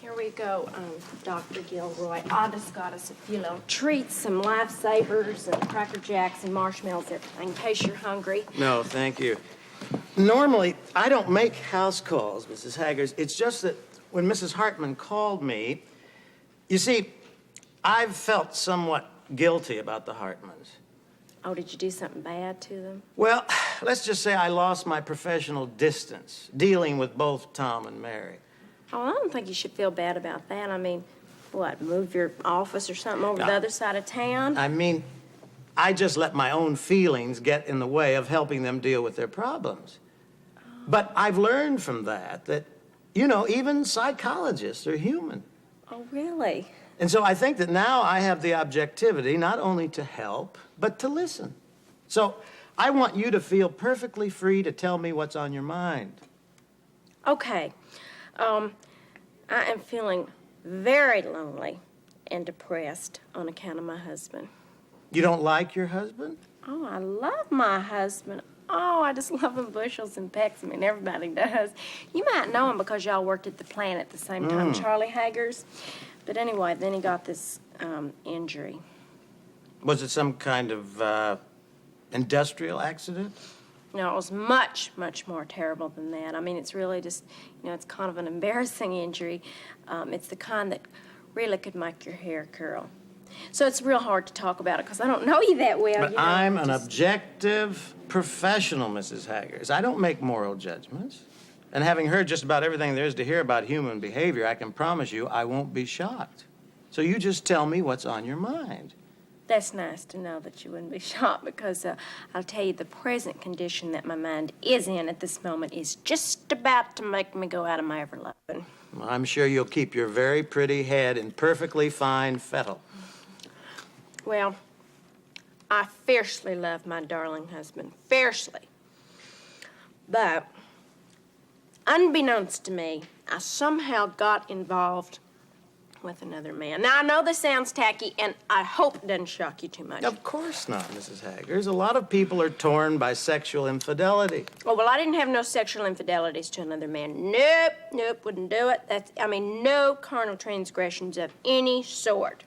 Here we go, Dr. Gilroy. I just got us a few little treats, some lifesavers and Cracker Jacks and marshmallows in case you're hungry. No, thank you. Normally, I don't make house calls, Mrs. Haggers. It's just that when Mrs. Hartman called me, you see, I've felt somewhat guilty about the Hartmans. Oh, did you do something bad to them? Well, let's just say I lost my professional distance dealing with both Tom and Mary. Oh, I don't think you should feel bad about that. I mean, what, move your office or something over the other side of town? I mean, I just let my own feelings get in the way of helping them deal with their problems. Oh. But I've learned from that, you know, even psychologists are human. Oh, really? And so I think that now I have the objectivity not only to help, but to listen. So I want you to feel perfectly free to tell me what's on your mind. Okay. I am feeling very lonely and depressed on account of my husband. You don't like your husband? Oh, I love my husband. Oh, I just love him bushels and pecks. I mean, everybody does. You might know him because y'all worked at the plant at the same time, Charlie Haggers. But anyway, then he got this injury. Was it some kind of industrial accident? No, it was much, much more terrible than that. I mean, it's really just, you know, it's kind of an embarrassing injury. It's the kind that really could make your hair curl. So it's real hard to talk about it because I don't know you that well. But I'm an objective professional, Mrs. Haggers. I don't make moral judgments. And having heard just about everything there is to hear about human behavior, I can promise you I won't be shocked. So you just tell me what's on your mind. That's nice to know that you wouldn't be shocked because I'll tell you the present condition that my mind is in at this moment is just about to make me go out of my ever-loving. Well, I'm sure you'll keep your very pretty head in perfectly fine fettle. Well, I fiercely love my darling husband, fiercely. But, unbeknownst to me, I somehow got involved with another man. Now, I know this sounds tacky, and I hope it doesn't shock you too much. Of course not, Mrs. Haggers. A lot of people are torn by sexual infidelity. Oh, well, I didn't have no sexual infidelities to another man. Nope, wouldn't do it. No carnal transgressions of any sort.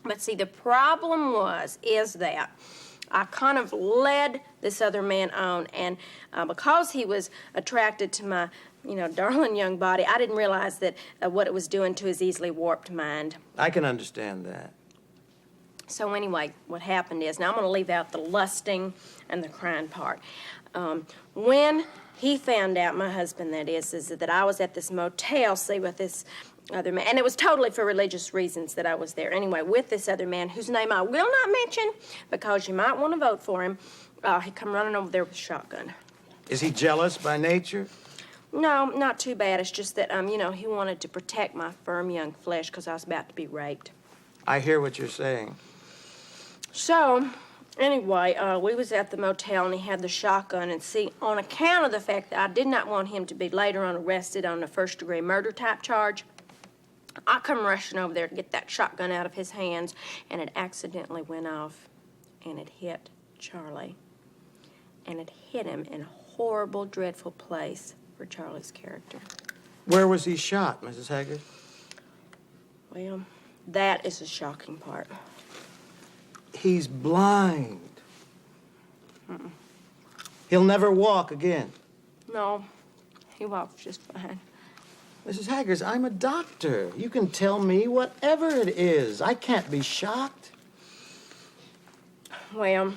But see, the problem is that I kind of led this other man on, and because he was attracted to my, darling young body, I didn't realize that what it was doing to his easily warped mind. I can understand that. So anyway, what happened is, now I'm going to leave out the lusting and the crying part. When he found out, my husband that is that I was at this motel, with this other man, and it was totally for religious reasons that I was there. Anyway, with this other man, whose name I will not mention because you might want to vote for him, he come running over there with a shotgun. Is he jealous by nature? No, not too bad. It's just that, he wanted to protect my firm young flesh because I was about to be raped. I hear what you're saying. So, anyway, we was at the motel, and he had the shotgun. And see, on account of the fact that I did not want him to be later on arrested on a first-degree murder type charge, I come rushing over there to get that shotgun out of his hands, and it accidentally went off, and it hit Charlie. And it hit him in a horrible, dreadful place for Charlie's character. Where was he shot, Mrs. Haggard? Well, that is the shocking part. He's blind. He'll never walk again. No, he walks just fine. Mrs. Haggers, I'm a doctor. You can tell me whatever it is. I can't be shocked. Well,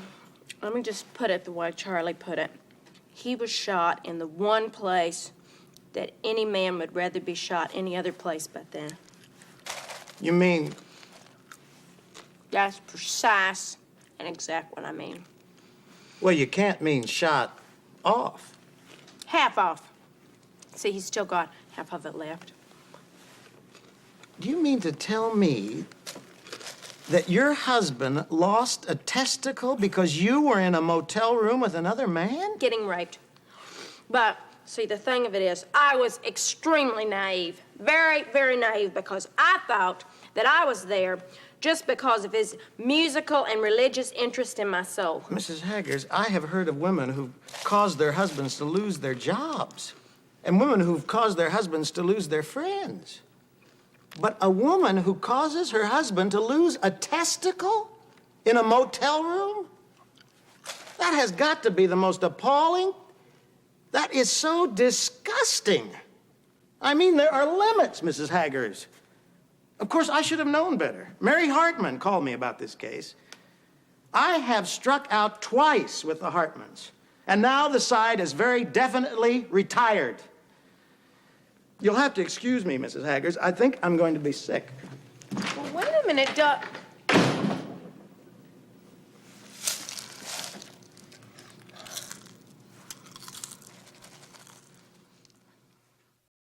let me just put it the way Charlie put it. He was shot in the one place that any man would rather be shot any other place but then. You mean? That's precise and exact what I mean. Well, you can't mean shot off. Half off. See, he's still got half of it left. Do you mean to tell me that your husband lost a testicle because you were in a motel room with another man? Getting raped. But, see, the thing of it is, I was extremely naive. Very, very naive, because I thought that I was there just because of his musical and religious interest in my soul. Mrs. Haggers, I have heard of women who've caused their husbands to lose their jobs, and women who've caused their husbands to lose their friends. But a woman who causes her husband to lose a testicle in a motel room? That has got to be the most appalling. That is so disgusting. I mean, there are limits, Mrs. Haggers. Of course, I should have known better. Mary Hartman called me about this case. I have struck out twice with the Hartmans, and now the side is very definitely retired. You'll have to excuse me, Mrs. Haggers. I think I'm going to be sick. Well, wait a minute, Doc.